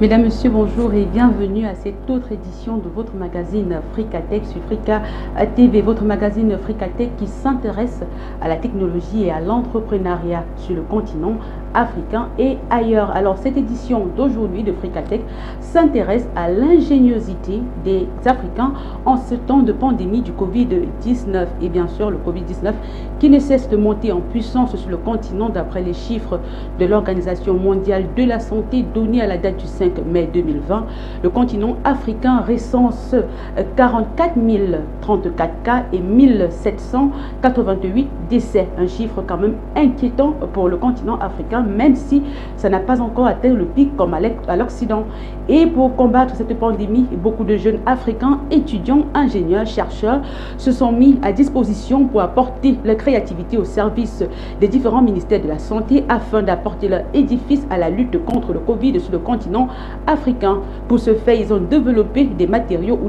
Mesdames, Messieurs, bonjour et bienvenue à cette autre édition de votre magazine Fricatech sur Frica TV, votre magazine Fricatech qui s'intéresse à la technologie et à l'entrepreneuriat sur le continent africain et ailleurs. Alors cette édition d'aujourd'hui de Fricatech s'intéresse à l'ingéniosité des Africains en ce temps de pandémie du Covid-19 et bien sûr le Covid-19 qui ne cesse de monter en puissance sur le continent d'après les chiffres de l'Organisation mondiale de la santé donnés à la date du 5 mai 2020. Le continent africain recense 44 034 cas et 1788 décès, un chiffre quand même inquiétant pour le continent africain, même si ça n'a pas encore atteint le pic comme à l'Occident. Et pour combattre cette pandémie, beaucoup de jeunes Africains, étudiants, ingénieurs, chercheurs se sont mis à disposition pour apporter leur créativité au service des différents ministères de la Santé afin d'apporter leur édifice à la lutte contre le Covid sur le continent africain. Pour ce faire, ils ont développé des matériaux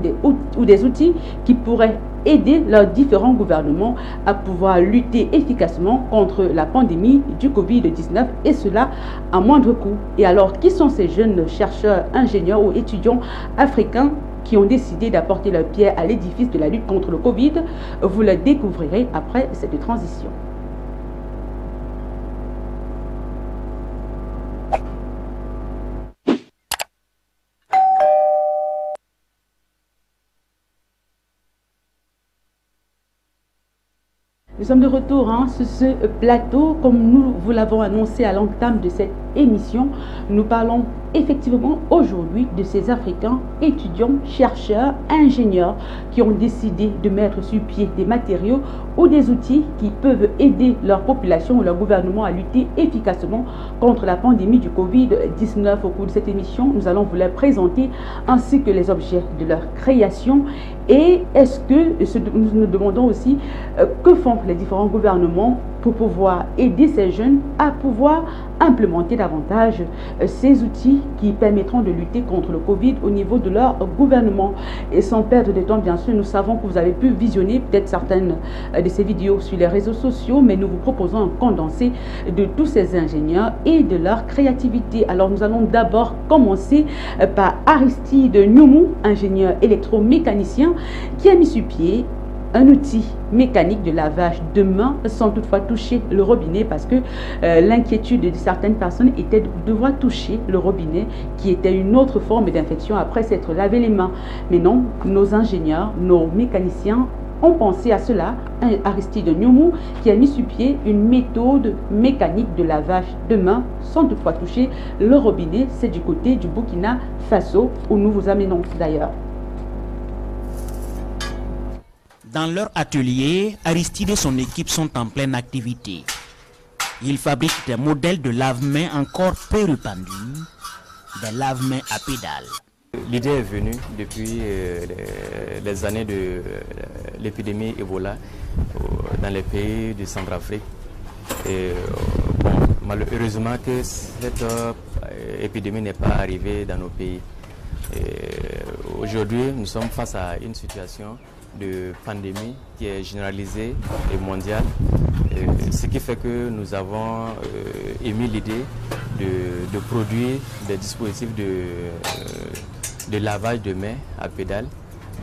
ou des outils qui pourraient aider leurs différents gouvernements à pouvoir lutter efficacement contre la pandémie du Covid-19 et cela à moindre coût. Et alors, qui sont ces jeunes chercheurs, ingénieurs ou étudiants africains qui ont décidé d'apporter leur pierre à l'édifice de la lutte contre le Covid? Vous le découvrirez après cette transition. Nous sommes de retour sur ce plateau. Comme nous vous l'avons annoncé à l'entame de cette émission, nous parlons effectivement aujourd'hui de ces Africains, étudiants, chercheurs, ingénieurs qui ont décidé de mettre sur pied des matériaux ou des outils qui peuvent aider leur population ou leur gouvernement à lutter efficacement contre la pandémie du Covid-19. Au cours de cette émission, nous allons vous les présenter ainsi que les objets de leur création. Et est-ce que nous nous demandons aussi que font les différents gouvernements pour pouvoir aider ces jeunes à pouvoir implémenter davantage ces outils qui permettront de lutter contre le Covid au niveau de leur gouvernement. Et sans perdre de temps, bien sûr, nous savons que vous avez pu visionner peut-être certaines de ces vidéos sur les réseaux sociaux, mais nous vous proposons un condensé de tous ces ingénieurs et de leur créativité. Alors nous allons d'abord commencer par Aristide Nyoumou, ingénieur électromécanicien, qui a mis sur pied un outil mécanique de lavage de mains sans toutefois toucher le robinet parce que l'inquiétude de certaines personnes était de devoir toucher le robinet qui était une autre forme d'infection après s'être lavé les mains. Mais non, nos ingénieurs, nos mécaniciens ont pensé à cela. Aristide Nyoumou qui a mis sur pied une méthode mécanique de lavage de mains sans toutefois toucher le robinet. C'est du côté du Burkina Faso où nous vous amenons d'ailleurs. Dans leur atelier, Aristide et son équipe sont en pleine activité. Ils fabriquent des modèles de lave-mains encore peu répandus, des lave-mains à pédales. L'idée est venue depuis les années de l'épidémie Ebola dans les pays du Centrafrique. Malheureusement que cette épidémie n'est pas arrivée dans nos pays. Aujourd'hui, nous sommes face à une situation de pandémie qui est généralisée et mondiale, ce qui fait que nous avons émis l'idée de produire des dispositifs de lavage de mains à pédale,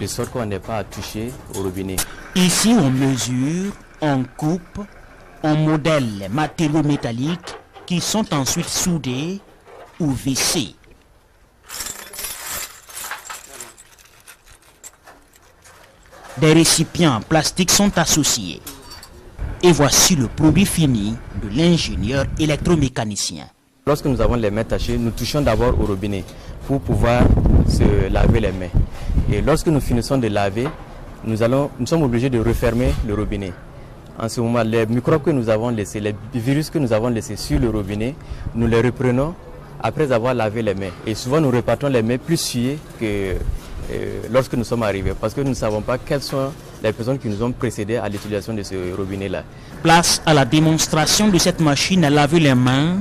de sorte qu'on n'ait pas à toucher au robinet. Ici, on mesure, on coupe, on modèle les matériaux métalliques qui sont ensuite soudés ou vissés. Des récipients en plastique sont associés. Et voici le produit fini de l'ingénieur électromécanicien. Lorsque nous avons les mains tachées, nous touchons d'abord au robinet pour pouvoir se laver les mains. Et lorsque nous finissons de laver, nous sommes obligés de refermer le robinet. En ce moment, les microbes que nous avons laissés, les virus que nous avons laissés sur le robinet, nous les reprenons après avoir lavé les mains. Et souvent, nous repartons les mains plus souillées que lorsque nous sommes arrivés, parce que nous ne savons pas quelles sont les personnes qui nous ont précédés à l'utilisation de ce robinet-là. Place à la démonstration de cette machine à laver les mains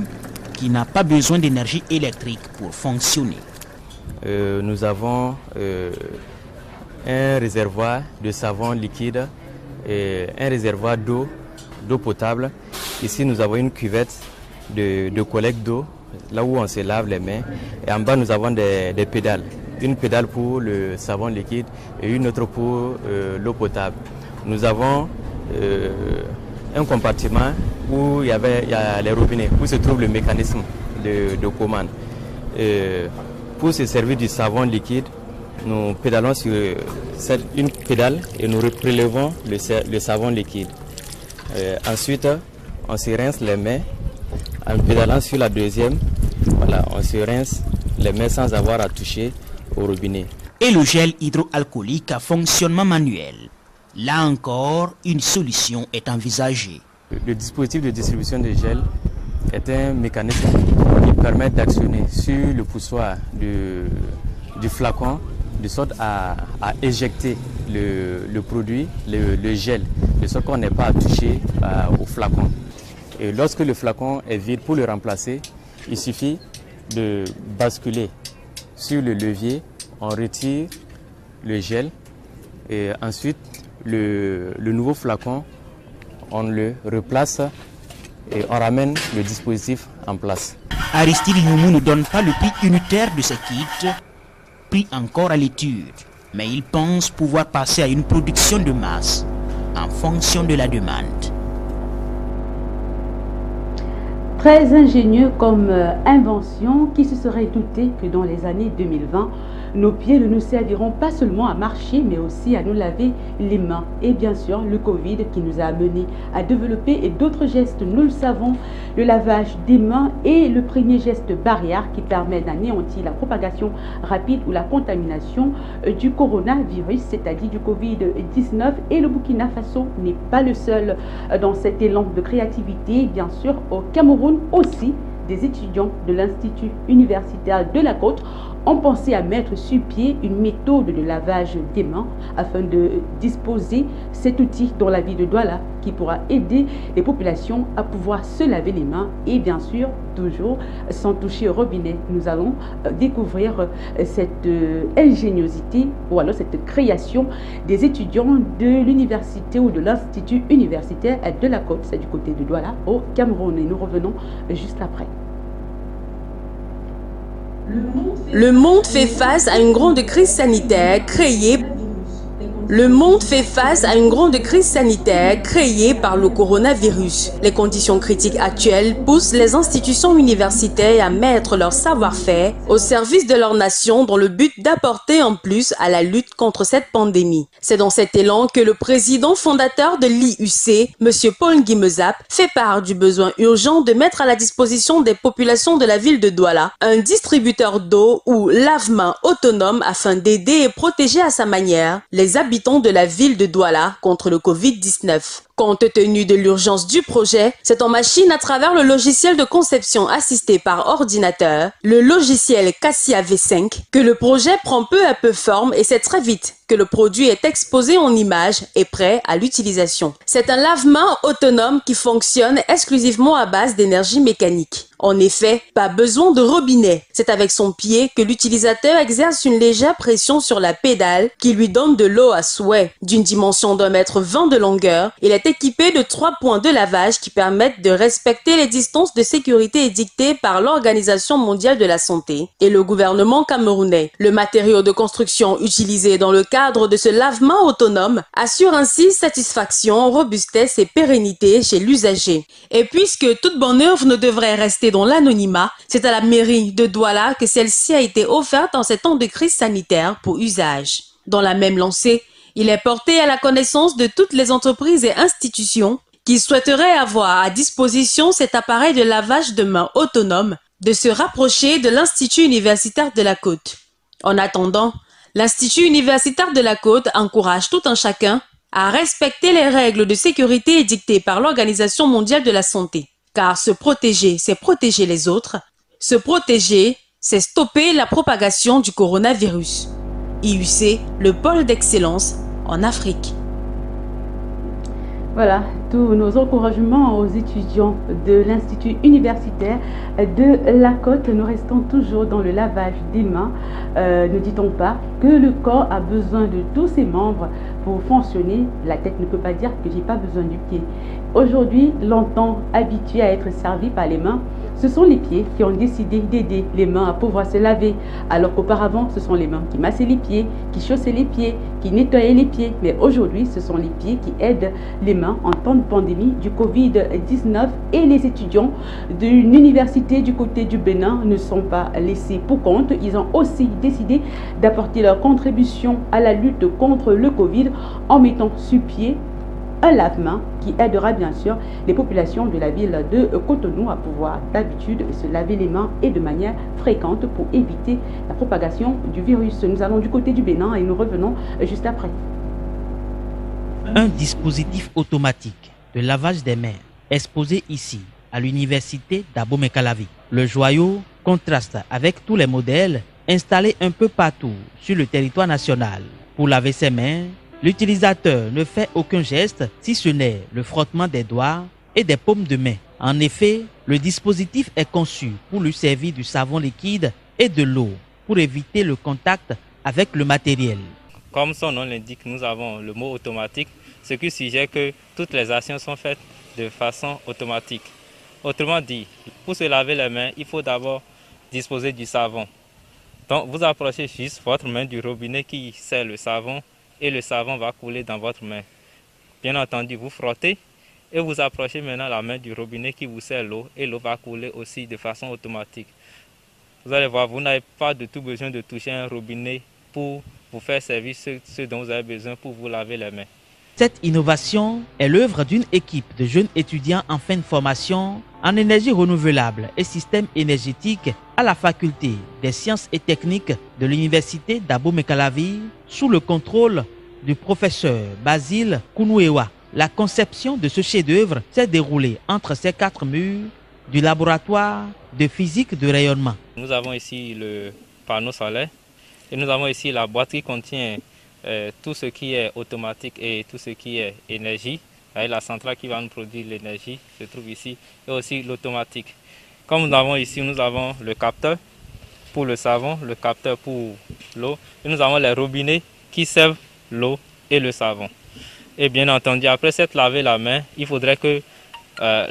qui n'a pas besoin d'énergie électrique pour fonctionner. Nous avons un réservoir de savon liquide et un réservoir d'eau potable. Ici, nous avons une cuvette de collecte d'eau là où on se lave les mains. Et en bas, nous avons des pédales. Une pédale pour le savon liquide et une autre pour l'eau potable. Nous avons un compartiment où il y a les robinets, où se trouve le mécanisme de commande. Pour se servir du savon liquide, nous pédalons sur une pédale et nous prélevons le savon liquide. Ensuite, on se rince les mains en pédalant sur la deuxième. Voilà, on se rince les mains sans avoir à toucher au robinet. Et le gel hydroalcoolique à fonctionnement manuel. Là encore, une solution est envisagée. Le dispositif de distribution de gel est un mécanisme qui permet d'actionner sur le poussoir du flacon de sorte à éjecter le produit, le gel, de sorte qu'on n'ait pas à toucher au flacon. Et lorsque le flacon est vide, pour le remplacer, il suffit de basculer sur le levier, on retire le gel et ensuite le nouveau flacon, on le replace et on ramène le dispositif en place. Aristide Noumou ne donne pas le prix unitaire de ces kits, prix encore à l'étude, mais il pense pouvoir passer à une production de masse en fonction de la demande. Très ingénieux comme invention, qui se serait douté que dans les années 2020, nos pieds ne nous serviront pas seulement à marcher, mais aussi à nous laver les mains. Et bien sûr, le Covid qui nous a amenés à développer d'autres gestes. Nous le savons, le lavage des mains est le premier geste barrière qui permet d'anéantir la propagation rapide ou la contamination du coronavirus, c'est-à-dire du Covid-19. Et le Burkina Faso n'est pas le seul dans cet élan de créativité. Bien sûr, au Cameroun aussi, des étudiants de l'Institut universitaire de la Côte ont pensé à mettre sur pied une méthode de lavage des mains afin de disposer cet outil dans la ville de Douala qui pourra aider les populations à pouvoir se laver les mains et bien sûr toujours sans toucher au robinet. Nous allons découvrir cette ingéniosité ou alors cette création des étudiants de l'université ou de l'Institut universitaire de la Côte, c'est du côté de Douala au Cameroun, et nous revenons juste après. Le monde fait face à une grande crise sanitaire créée par le coronavirus. Les conditions critiques actuelles poussent les institutions universitaires à mettre leur savoir-faire au service de leur nation dans le but d'apporter en plus à la lutte contre cette pandémie. C'est dans cet élan que le président fondateur de l'IUC, M. Paul Guimezap, fait part du besoin urgent de mettre à la disposition des populations de la ville de Douala un distributeur d'eau ou lave-mains autonome afin d'aider et protéger à sa manière les habitants de la ville de Douala contre le Covid-19. Compte tenu de l'urgence du projet, c'est en machine à travers le logiciel de conception assisté par ordinateur, le logiciel Cassia V5, que le projet prend peu à peu forme et c'est très vite que le produit est exposé en images et prêt à l'utilisation. C'est un lave-mains autonome qui fonctionne exclusivement à base d'énergie mécanique. En effet, pas besoin de robinet. C'est avec son pied que l'utilisateur exerce une légère pression sur la pédale qui lui donne de l'eau à souhait. D'une dimension d'1,20 m de longueur, il est équipé de 3 points de lavage qui permettent de respecter les distances de sécurité édictées par l'Organisation mondiale de la santé et le gouvernement camerounais. Le matériau de construction utilisé dans le cadre de ce lave-mains autonome assure ainsi satisfaction, robustesse et pérennité chez l'usager. Et puisque toute bonne œuvre ne devrait rester dans l'anonymat, c'est à la mairie de Douala que celle-ci a été offerte en ces temps de crise sanitaire pour usage. Dans la même lancée, il est porté à la connaissance de toutes les entreprises et institutions qui souhaiteraient avoir à disposition cet appareil de lavage de mains autonome de se rapprocher de l'Institut universitaire de la Côte. En attendant, l'Institut universitaire de la Côte encourage tout un chacun à respecter les règles de sécurité édictées par l'Organisation mondiale de la santé. Car se protéger, c'est protéger les autres. Se protéger, c'est stopper la propagation du coronavirus. IUC, le pôle d'excellence en Afrique. Voilà, Tous nos encouragements aux étudiants de l'Institut universitaire de la Côte. Nous restons toujours dans le lavage des mains. Ne dit-on pas que le corps a besoin de tous ses membres pour fonctionner? La tête ne peut pas dire que j'ai pas besoin du pied. Aujourd'hui, longtemps habitué à être servi par les mains, ce sont les pieds qui ont décidé d'aider les mains à pouvoir se laver. Alors qu'auparavant, ce sont les mains qui massaient les pieds, qui chaussaient les pieds, qui nettoyaient les pieds. Mais aujourd'hui, ce sont les pieds qui aident les mains en temps de pandémie du Covid-19. Et les étudiants d'une université du côté du Bénin ne sont pas laissés pour compte. Ils ont aussi décidé d'apporter leur contribution à la lutte contre le Covid en mettant sur pied un lave-main qui aidera bien sûr les populations de la ville de Cotonou à pouvoir d'habitude se laver les mains et de manière fréquente pour éviter la propagation du virus. Nous allons du côté du Bénin et nous revenons juste après. Un dispositif automatique de lavage des mains exposé ici à l'université d'Abomey-Calavi. Le joyau contraste avec tous les modèles installés un peu partout sur le territoire national. Pour laver ses mains, l'utilisateur ne fait aucun geste si ce n'est le frottement des doigts et des paumes de main. En effet, le dispositif est conçu pour lui servir du savon liquide et de l'eau pour éviter le contact avec le matériel. Comme son nom l'indique, nous avons le mot automatique, ce qui suggère que toutes les actions sont faites de façon automatique. Autrement dit, pour se laver les mains, il faut d'abord disposer du savon. Donc vous approchez juste votre main du robinet qui sert le savon et le savon va couler dans votre main. Bien entendu, vous frottez et vous approchez maintenant la main du robinet qui vous sert l'eau et l'eau va couler aussi de façon automatique. Vous allez voir, vous n'avez pas de tout besoin de toucher un robinet pour vous faire servir ce dont vous avez besoin pour vous laver les mains. Cette innovation est l'œuvre d'une équipe de jeunes étudiants en fin de formation en énergie renouvelable et système énergétique à la faculté des sciences et techniques de l'université d'Abomey-Calavi sous le contrôle du professeur Basile Kounouewa. La conception de ce chef-d'œuvre s'est déroulée entre ces 4 murs du laboratoire de physique de rayonnement. Nous avons ici le panneau solaire et nous avons ici la boîte qui contient tout ce qui est automatique et tout ce qui est énergie. La centrale qui va nous produire l'énergie se trouve ici et aussi l'automatique. Comme nous avons ici, nous avons le capteur pour le savon, le capteur pour l'eau et nous avons les robinets qui servent l'eau et le savon. Et bien entendu, après s'être lavé la main, il faudrait que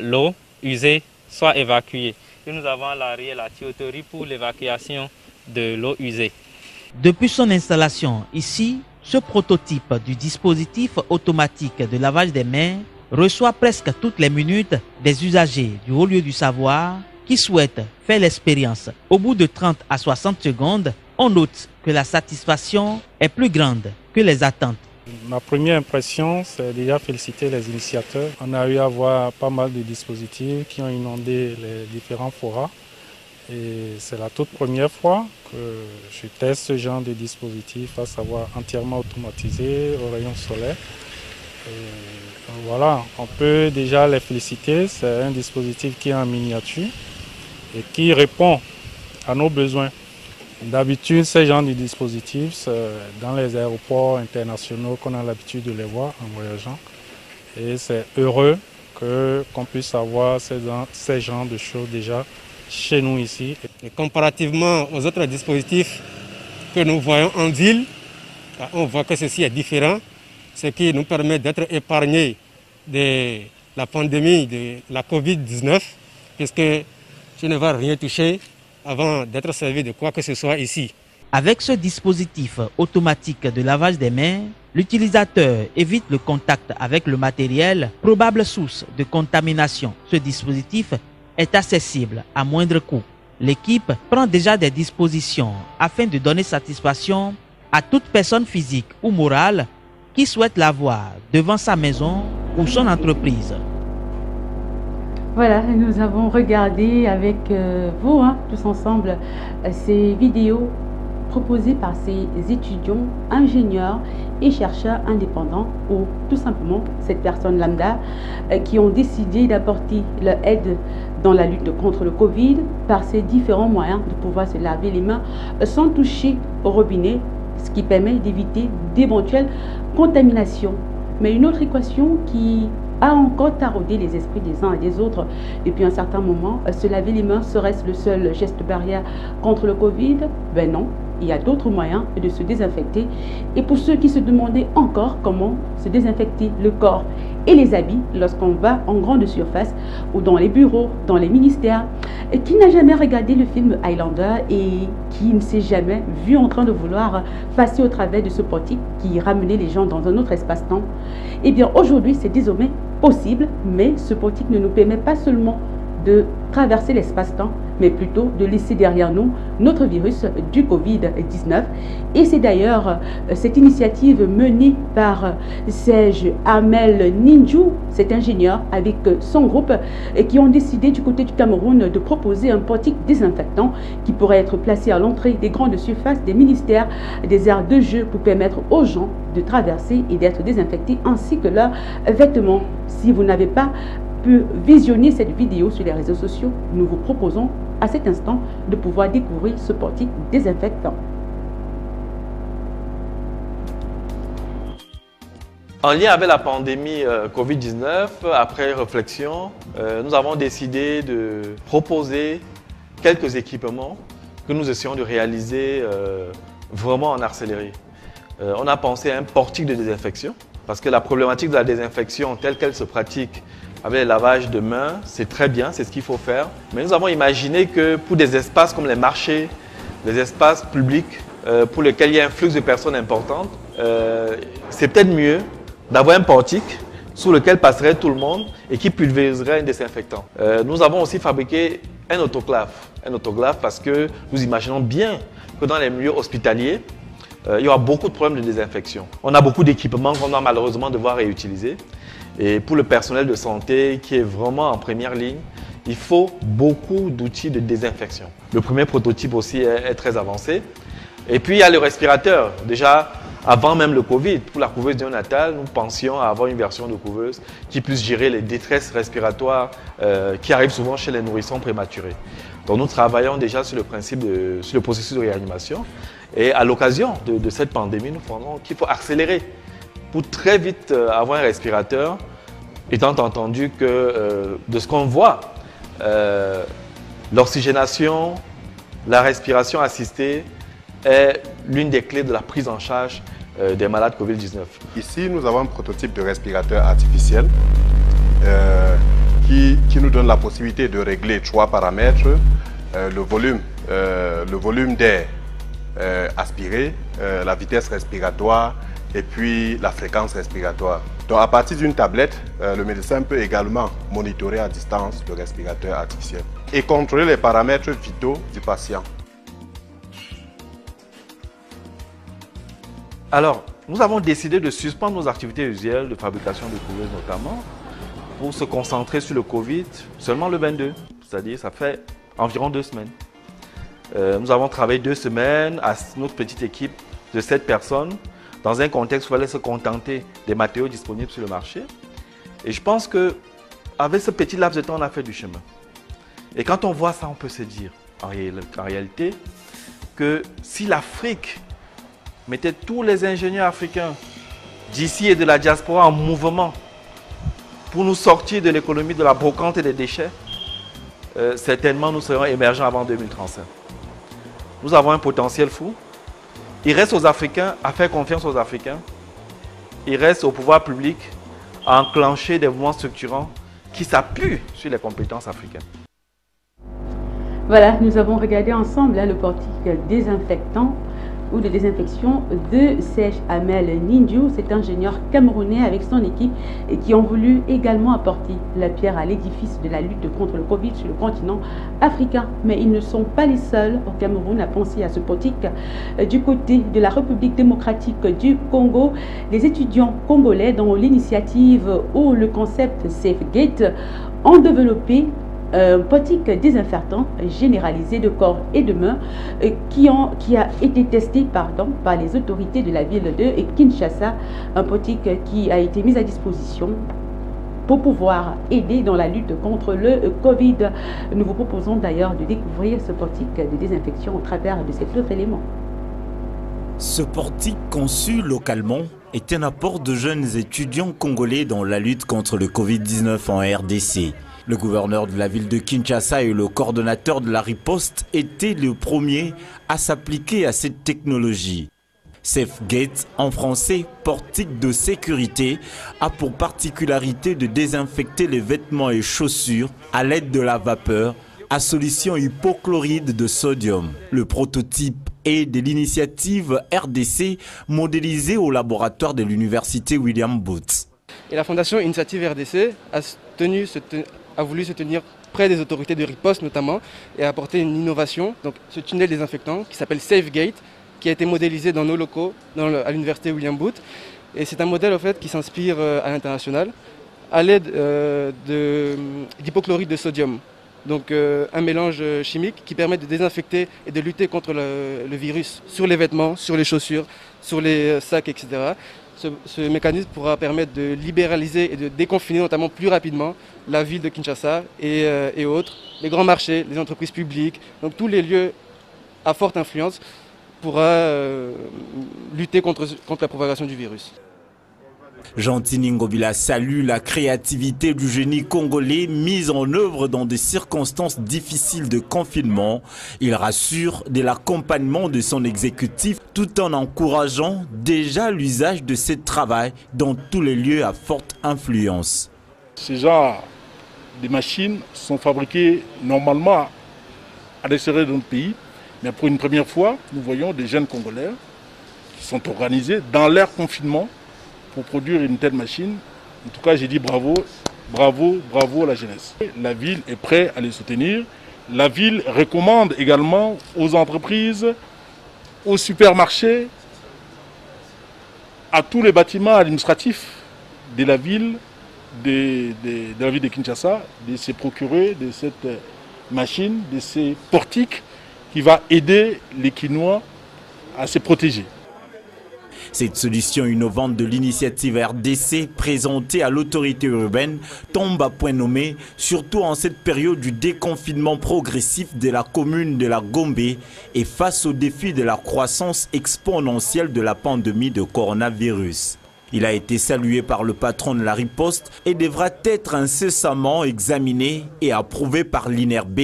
l'eau usée soit évacuée. Et nous avons à l'arrière la tuyauterie pour l'évacuation de l'eau usée. Depuis son installation ici, ce prototype du dispositif automatique de lavage des mains reçoit presque toutes les minutes des usagers du haut lieu du savoir qui souhaitent faire l'expérience. Au bout de 30 à 60 secondes, on note que la satisfaction est plus grande que les attentes. Ma première impression, c'est déjà féliciter les initiateurs. On a eu à voir pas mal de dispositifs qui ont inondé les différents forats. Et c'est la toute première fois que je teste ce genre de dispositif, à savoir entièrement automatisé au rayon solaire. Et voilà, on peut déjà les féliciter. C'est un dispositif qui est en miniature et qui répond à nos besoins. D'habitude, ce genre de dispositifs, c'est dans les aéroports internationaux qu'on a l'habitude de les voir en voyageant. Et c'est heureux qu'on puisse avoir ces genres de choses déjà chez nous ici. Et comparativement aux autres dispositifs que nous voyons en ville, on voit que ceci est différent, ce qui nous permet d'être épargnés de la pandémie de la Covid-19, puisque je ne vais rien toucher avant d'être servi de quoi que ce soit ici. Avec ce dispositif automatique de lavage des mains, l'utilisateur évite le contact avec le matériel, probable source de contamination. Ce dispositif est accessible à moindre coût. L'équipe prend déjà des dispositions afin de donner satisfaction à toute personne physique ou morale qui souhaite l'avoir devant sa maison ou son entreprise. Voilà, nous avons regardé avec vous, tous ensemble, ces vidéos proposées par ces étudiants, ingénieurs et chercheurs indépendants ou tout simplement cette personne lambda qui ont décidé d'apporter leur aide dans la lutte contre le Covid par ces différents moyens de pouvoir se laver les mains sans toucher au robinet, ce qui permet d'éviter d'éventuelles contaminations. Mais une autre équation qui a encore taraudé les esprits des uns et des autres depuis un certain moment. Se laver les mains serait-ce le seul geste barrière contre le Covid? Ben non. Il y a d'autres moyens de se désinfecter. Et pour ceux qui se demandaient encore comment se désinfecter le corps et les habits lorsqu'on va en grande surface ou dans les bureaux, dans les ministères, et qui n'a jamais regardé le film Highlander et qui ne s'est jamais vu en train de vouloir passer au travers de ce portique qui ramenait les gens dans un autre espace-temps, eh bien aujourd'hui c'est désormais possible, mais ce portique ne nous permet pas seulement de traverser l'espace-temps, mais plutôt de laisser derrière nous notre virus du Covid-19. Et c'est d'ailleurs cette initiative menée par Serge Amel Ninjou, cet ingénieur avec son groupe, qui ont décidé du côté du Cameroun de proposer un portique désinfectant qui pourrait être placé à l'entrée des grandes surfaces, des ministères, des aires de jeu pour permettre aux gens de traverser et d'être désinfectés ainsi que leurs vêtements. Si vous n'avez pas visionner cette vidéo sur les réseaux sociaux, nous vous proposons à cet instant de pouvoir découvrir ce portique désinfectant. En lien avec la pandémie Covid-19, après réflexion, nous avons décidé de proposer quelques équipements que nous essayons de réaliser vraiment en accéléré. On a pensé à un portique de désinfection parce que la problématique de la désinfection telle qu'elle se pratique avec le lavage de mains, c'est très bien, c'est ce qu'il faut faire. Mais nous avons imaginé que pour des espaces comme les marchés, les espaces publics, pour lesquels il y a un flux de personnes importantes, c'est peut-être mieux d'avoir un portique sous lequel passerait tout le monde et qui pulvériserait un désinfectant. Nous avons aussi fabriqué un autoclave parce que nous imaginons bien que dans les milieux hospitaliers, il y aura beaucoup de problèmes de désinfection. On a beaucoup d'équipements qu'on doit malheureusement devoir réutiliser. Et pour le personnel de santé qui est vraiment en première ligne, il faut beaucoup d'outils de désinfection. Le premier prototype aussi est très avancé. Et puis il y a le respirateur. Déjà, avant même le Covid, pour la couveuse néonatale, nous pensions à avoir une version de couveuse qui puisse gérer les détresses respiratoires qui arrivent souvent chez les nourrissons prématurés. Donc nous travaillons déjà sur le processus de réanimation. Et à l'occasion de cette pandémie, nous pensons qu'il faut accélérer pour très vite avoir un respirateur, étant entendu que de ce qu'on voit, l'oxygénation, la respiration assistée est l'une des clés de la prise en charge des malades Covid-19. Ici, nous avons un prototype de respirateur artificiel qui nous donne la possibilité de régler 3 paramètres, le volume d'air aspiré, la vitesse respiratoire et puis la fréquence respiratoire. Donc à partir d'une tablette, le médecin peut également monitorer à distance le respirateur artificiel et contrôler les paramètres vitaux du patient. Alors, nous avons décidé de suspendre nos activités usuelles de fabrication de couveuses notamment pour se concentrer sur le Covid seulement le 22, c'est-à-dire ça fait environ 2 semaines. Nous avons travaillé 2 semaines à notre petite équipe de 7 personnes dans un contexte où il fallait se contenter des matériaux disponibles sur le marché. Et je pense qu'avec ce petit laps de temps, on a fait du chemin. Et quand on voit ça, on peut se dire en réalité que si l'Afrique mettait tous les ingénieurs africains d'ici et de la diaspora en mouvement pour nous sortir de l'économie de la brocante et des déchets, certainement nous serions émergents avant 2035. Nous avons un potentiel fou. Il reste aux Africains à faire confiance aux Africains. Il reste au pouvoir public à enclencher des mouvements structurants qui s'appuient sur les compétences africaines. Voilà, nous avons regardé ensemble le portique désinfectant ou de désinfection de Serge Amel Ninjou, cet ingénieur camerounais avec son équipe et qui ont voulu également apporter la pierre à l'édifice de la lutte contre le Covid sur le continent africain. Mais ils ne sont pas les seuls au Cameroun à penser à ce portique. Du côté de la République démocratique du Congo, les étudiants congolais dont l'initiative ou le concept SafeGate ont développé un portique désinfectant généralisé de corps et de mains qui a été testé par les autorités de la ville de Kinshasa, un portique qui a été mis à disposition pour pouvoir aider dans la lutte contre le Covid. Nous vous proposons d'ailleurs de découvrir ce portique de désinfection au travers de cet autre élément. Ce portique conçu localement est un apport de jeunes étudiants congolais dans la lutte contre le Covid-19 en RDC. Le gouverneur de la ville de Kinshasa et le coordonnateur de la riposte étaient les premiers à s'appliquer à cette technologie. SafeGate, en français portique de sécurité, a pour particularité de désinfecter les vêtements et chaussures à l'aide de la vapeur à solution hypochlorite de sodium. Le prototype est de l'initiative RDC modélisée au laboratoire de l'université William Booth. Et la fondation Initiative RDC a voulu se tenir près des autorités de riposte notamment et apporter une innovation. Donc ce tunnel désinfectant qui s'appelle SafeGate, qui a été modélisé dans nos locaux à l'université William Booth. Et c'est un modèle en fait, qui s'inspire à l'international à l'aide d'hypochlorite de sodium. Donc un mélange chimique qui permet de désinfecter et de lutter contre le virus sur les vêtements, sur les chaussures, sur les sacs, etc. Ce mécanisme pourra permettre de libéraliser et de déconfiner notamment plus rapidement la ville de Kinshasa et autres, les grands marchés, les entreprises publiques, donc tous les lieux à forte influence pourra lutter contre la propagation du virus. Gentini Ngobila salue la créativité du génie congolais mise en œuvre dans des circonstances difficiles de confinement. Il rassure de l'accompagnement de son exécutif tout en encourageant déjà l'usage de ce travail dans tous les lieux à forte influence. Ces genres de machines sont fabriquées normalement à l'extérieur de notre pays, mais pour une première fois, nous voyons des jeunes Congolais qui sont organisés dans leur confinement pour produire une telle machine. En tout cas, j'ai dit bravo, bravo, bravo à la jeunesse. La ville est prête à les soutenir. La ville recommande également aux entreprises, aux supermarchés, à tous les bâtiments administratifs de la ville de Kinshasa, de se procurer de cette machine, de ces portiques qui va aider les Kinois à se protéger. Cette solution innovante de l'initiative RDC présentée à l'autorité urbaine tombe à point nommé, surtout en cette période du déconfinement progressif de la commune de la Gombe et face au défi de la croissance exponentielle de la pandémie de coronavirus. Il a été salué par le patron de la riposte et devra être incessamment examiné et approuvé par l'INRB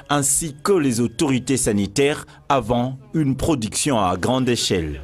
ainsi que les autorités sanitaires avant une production à grande échelle.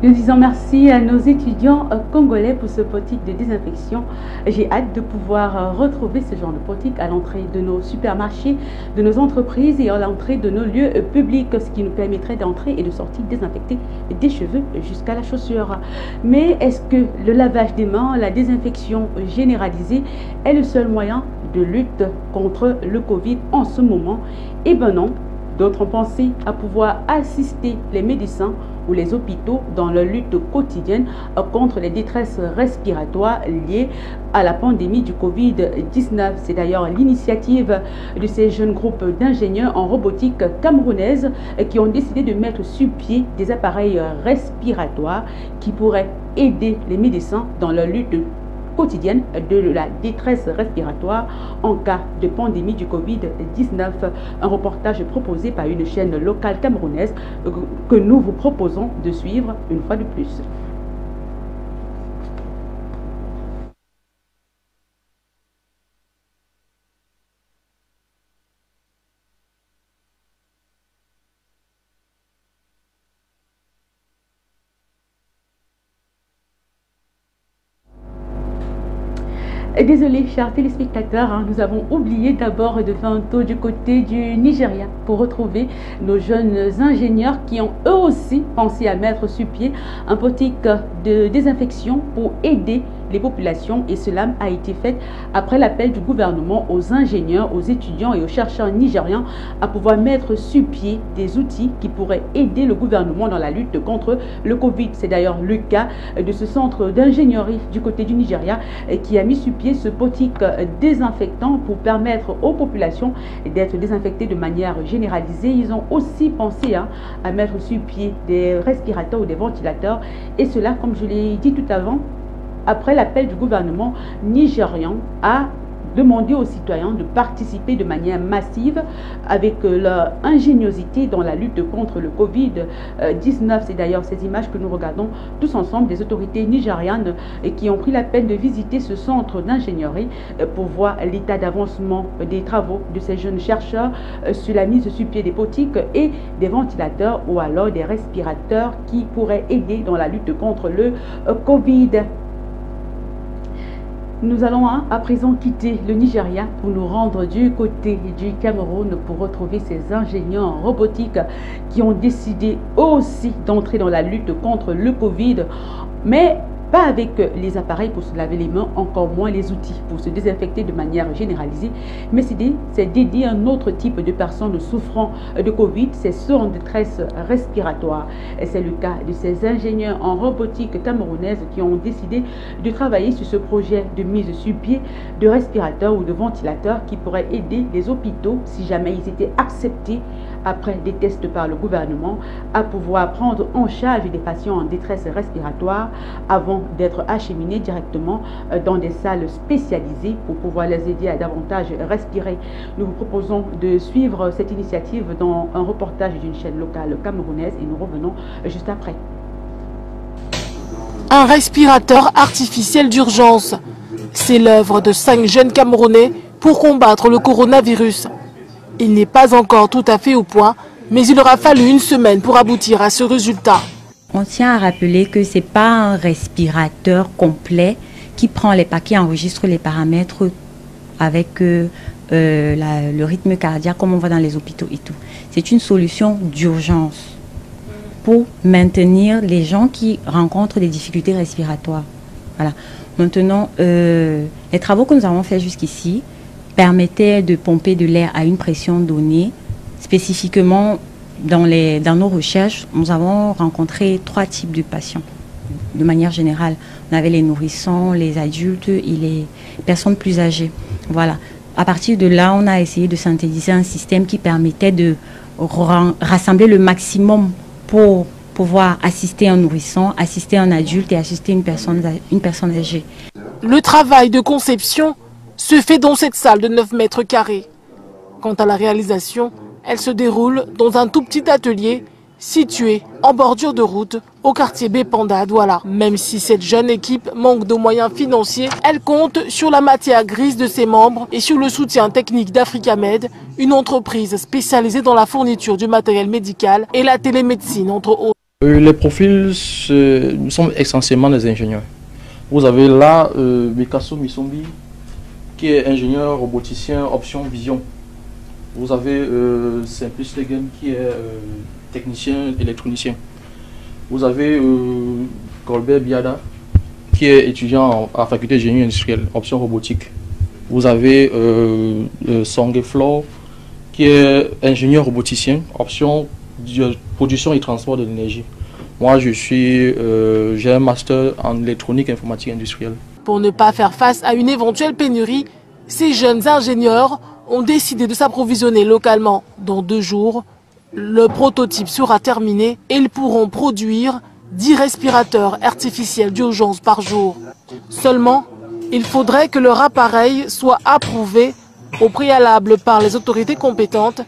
Nous disons merci à nos étudiants congolais pour ce portique de désinfection. J'ai hâte de pouvoir retrouver ce genre de portique à l'entrée de nos supermarchés, de nos entreprises et à l'entrée de nos lieux publics, ce qui nous permettrait d'entrer et de sortir désinfecter des cheveux jusqu'à la chaussure. Mais est-ce que le lavage des mains, la désinfection généralisée est le seul moyen de lutte contre le Covid en ce moment? Eh bien non. D'autres ont pensé à pouvoir assister les médecins ou les hôpitaux dans leur lutte quotidienne contre les détresses respiratoires liées à la pandémie du Covid-19. C'est d'ailleurs l'initiative de ces jeunes groupes d'ingénieurs en robotique camerounaise qui ont décidé de mettre sur pied des appareils respiratoires qui pourraient aider les médecins dans leur lutte quotidienne de la détresse respiratoire en cas de pandémie du Covid-19. Un reportage proposé par une chaîne locale camerounaise que nous vous proposons de suivre une fois de plus. Désolé, chers téléspectateurs, nous avons oublié d'abord de faire un tour du côté du Nigeria pour retrouver nos jeunes ingénieurs qui ont eux aussi pensé à mettre sur pied un portique de désinfection pour aider les populations, et cela a été fait après l'appel du gouvernement aux ingénieurs, aux étudiants et aux chercheurs nigérians à pouvoir mettre sur pied des outils qui pourraient aider le gouvernement dans la lutte contre le Covid. C'est d'ailleurs le cas de ce centre d'ingénierie du côté du Nigeria qui a mis sur pied ce portique désinfectant pour permettre aux populations d'être désinfectées de manière généralisée. Ils ont aussi pensé à mettre sur pied des respirateurs ou des ventilateurs, et cela, comme je l'ai dit tout avant, après l'appel du gouvernement nigérian à demandé aux citoyens de participer de manière massive avec leur ingéniosité dans la lutte contre le Covid-19. C'est d'ailleurs ces images que nous regardons tous ensemble des autorités nigérianes qui ont pris la peine de visiter ce centre d'ingénierie pour voir l'état d'avancement des travaux de ces jeunes chercheurs sur la mise sur pied des boutiques et des ventilateurs ou alors des respirateurs qui pourraient aider dans la lutte contre le Covid. Nous allons à présent quitter le Nigeria pour nous rendre du côté du Cameroun pour retrouver ces ingénieurs en robotique qui ont décidé aussi d'entrer dans la lutte contre le Covid, mais pas avec les appareils pour se laver les mains, encore moins les outils pour se désinfecter de manière généralisée, mais c'est d'aider un autre type de personnes souffrant de Covid, c'est ceux en détresse respiratoire. C'est le cas de ces ingénieurs en robotique camerounaises qui ont décidé de travailler sur ce projet de mise sur pied de respirateurs ou de ventilateurs qui pourraient aider les hôpitaux, si jamais ils étaient acceptés après des tests par le gouvernement, à pouvoir prendre en charge des patients en détresse respiratoire avant d'être acheminés directement dans des salles spécialisées pour pouvoir les aider à davantage respirer. Nous vous proposons de suivre cette initiative dans un reportage d'une chaîne locale camerounaise et nous revenons juste après. Un respirateur artificiel d'urgence. C'est l'œuvre de 5 jeunes Camerounais pour combattre le coronavirus. Il n'est pas encore tout à fait au point, mais il aura fallu une semaine pour aboutir à ce résultat. On tient à rappeler que ce n'est pas un respirateur complet qui prend les pas, qui enregistre les paramètres avec le rythme cardiaque comme on voit dans les hôpitaux et tout. C'est une solution d'urgence pour maintenir les gens qui rencontrent des difficultés respiratoires. Voilà. Maintenant, les travaux que nous avons faits jusqu'ici permettaient de pomper de l'air à une pression donnée. Spécifiquement, dans nos recherches, nous avons rencontré 3 types de patients. De manière générale, on avait les nourrissons, les adultes et les personnes plus âgées. Voilà. À partir de là, on a essayé de synthétiser un système qui permettait de rassembler le maximum pour pouvoir assister un nourrisson, assister un adulte et assister une personne âgée. Le travail de conception se fait dans cette salle de 9 mètres carrés. Quant à la réalisation, elle se déroule dans un tout petit atelier situé en bordure de route au quartier Bépanda à Douala. Même si cette jeune équipe manque de moyens financiers, elle compte sur la matière grise de ses membres et sur le soutien technique d'Africamed, une entreprise spécialisée dans la fourniture du matériel médical et la télémédecine, entre autres. Les profils, nous sommes essentiellement des ingénieurs. Vous avez là Mikaso Misombi, qui est ingénieur roboticien option vision. Vous avez Simplice Legen, qui est technicien électronicien. Vous avez Colbert Biada, qui est étudiant à la faculté de génie industriel, option robotique. Vous avez Songé Flore, qui est ingénieur roboticien, option production et transport de l'énergie. Moi, j'ai un master en électronique et informatique industrielle. Pour ne pas faire face à une éventuelle pénurie, ces jeunes ingénieurs ont décidé de s'approvisionner localement. Dans 2 jours, le prototype sera terminé et ils pourront produire 10 respirateurs artificiels d'urgence par jour. Seulement, il faudrait que leur appareil soit approuvé au préalable par les autorités compétentes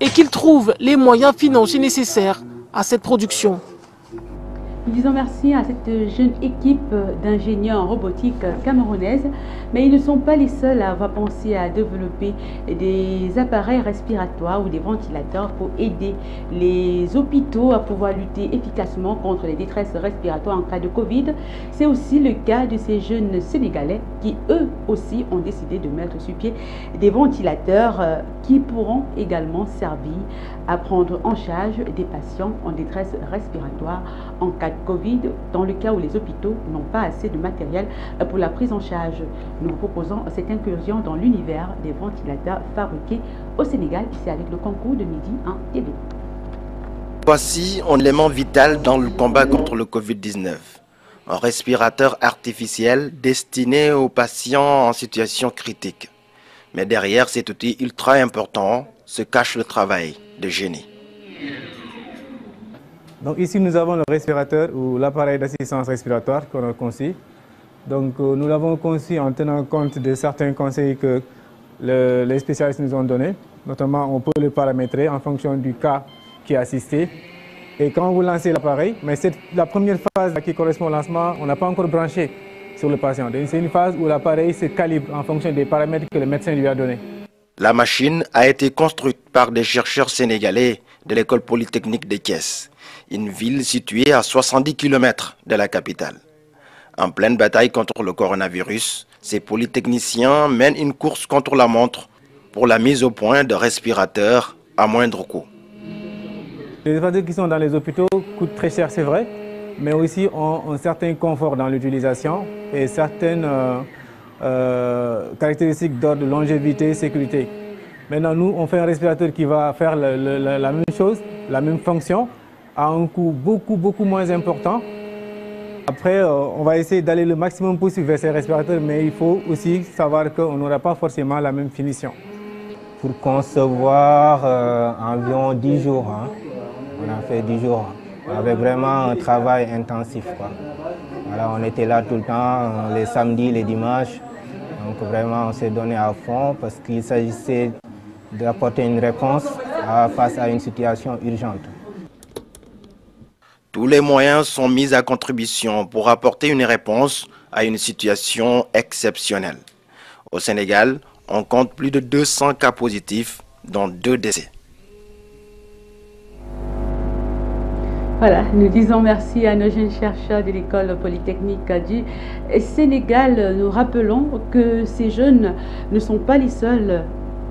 et qu'ils trouvent les moyens financiers nécessaires à cette production. Nous disons merci à cette jeune équipe d'ingénieurs en robotique camerounaise, mais ils ne sont pas les seuls à avoir pensé à développer des appareils respiratoires ou des ventilateurs pour aider les hôpitaux à pouvoir lutter efficacement contre les détresses respiratoires en cas de Covid. C'est aussi le cas de ces jeunes Sénégalais qui eux aussi ont décidé de mettre sur pied des ventilateurs qui pourront également servir à prendre en charge des patients en détresse respiratoire en cas de Covid, dans le cas où les hôpitaux n'ont pas assez de matériel pour la prise en charge. Nous vous proposons cette incursion dans l'univers des ventilateurs fabriqués au Sénégal, ici avec le concours de Midi en TV. Voici un élément vital dans le combat contre le Covid-19. Un respirateur artificiel destiné aux patients en situation critique. Mais derrière cet outil ultra important se cache le travail de génie. Donc ici nous avons le respirateur ou l'appareil d'assistance respiratoire qu'on a conçu Donc nous l'avons conçu en tenant compte de certains conseils que les spécialistes nous ont donnés. Notamment, on peut le paramétrer en fonction du cas qui est assisté. Et quand vous lancez l'appareil, mais c'est la première phase qui correspond au lancement, on n'a pas encore branché sur le patient. C'est une phase où l'appareil se calibre en fonction des paramètres que le médecin lui a donnés. La machine a été construite par des chercheurs sénégalais de l'école polytechnique de Thiès, une ville située à 70 km de la capitale. En pleine bataille contre le coronavirus, ces polytechniciens mènent une course contre la montre pour la mise au point de respirateurs à moindre coût. Les respirateurs qui sont dans les hôpitaux coûtent très cher, c'est vrai, mais aussi ont un certain confort dans l'utilisation et certaines caractéristiques d'ordre de longévité, sécurité. Maintenant, nous, on fait un respirateur qui va faire la même chose, la même fonction, à un coût beaucoup moins important. Après, on va essayer d'aller le maximum possible vers ces respirateurs, mais il faut aussi savoir qu'on n'aura pas forcément la même finition. Pour concevoir environ 10 jours, hein. On a fait 10 jours, avec vraiment un travail intensif, quoi. Voilà, on était là tout le temps, les samedis, les dimanches. Donc vraiment, on s'est donné à fond parce qu'il s'agissait d'apporter une réponse face à une situation urgente. Tous les moyens sont mis à contribution pour apporter une réponse à une situation exceptionnelle. Au Sénégal, on compte plus de 200 cas positifs, dont 2 décès. Voilà, nous disons merci à nos jeunes chercheurs de l'école polytechnique du Sénégal. Nous rappelons que ces jeunes ne sont pas les seuls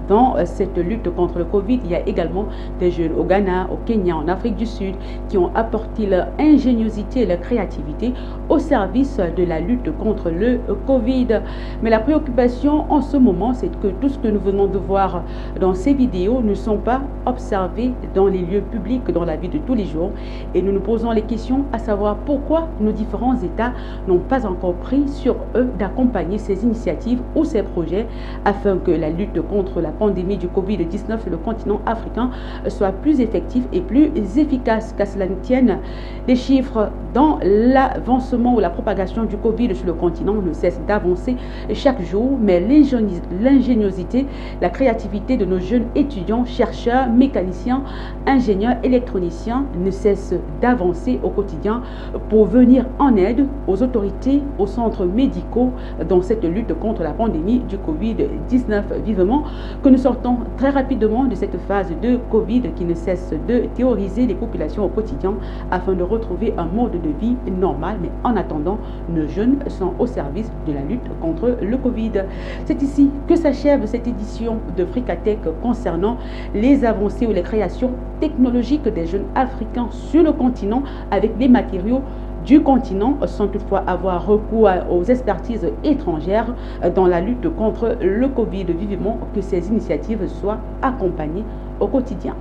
dans cette lutte contre le Covid. Il y a également des jeunes au Ghana, au Kenya, en Afrique du Sud qui ont apporté leur ingéniosité et leur créativité au service de la lutte contre le Covid. Mais la préoccupation en ce moment, c'est que tout ce que nous venons de voir dans ces vidéos ne sont pas observés dans les lieux publics, dans la vie de tous les jours. Et nous nous posons les questions à savoir pourquoi nos différents États n'ont pas encore pris sur eux d'accompagner ces initiatives ou ces projets afin que la lutte contre la pandémie du Covid-19 sur le continent africain soit plus effective et plus efficace. Qu'à cela ne tienne, les chiffres dans l'avancement ou la propagation du Covid sur le continent ne cessent d'avancer chaque jour, mais l'ingéniosité, la créativité de nos jeunes étudiants, chercheurs, mécaniciens, ingénieurs, électroniciens ne cessent d'avancer au quotidien pour venir en aide aux autorités, aux centres médicaux dans cette lutte contre la pandémie du Covid-19. Vivement que nous sortons très rapidement de cette phase de Covid qui ne cesse de terroriser les populations au quotidien afin de retrouver un mode de vie normal. Mais en attendant, nos jeunes sont au service de la lutte contre le Covid. C'est ici que s'achève cette édition de Fricatech concernant les avancées ou les créations technologiques des jeunes africains sur le continent avec des matériaux du continent sans toutefois avoir recours aux expertises étrangères dans la lutte contre le Covid. Vivement que ces initiatives soient accompagnées au quotidien.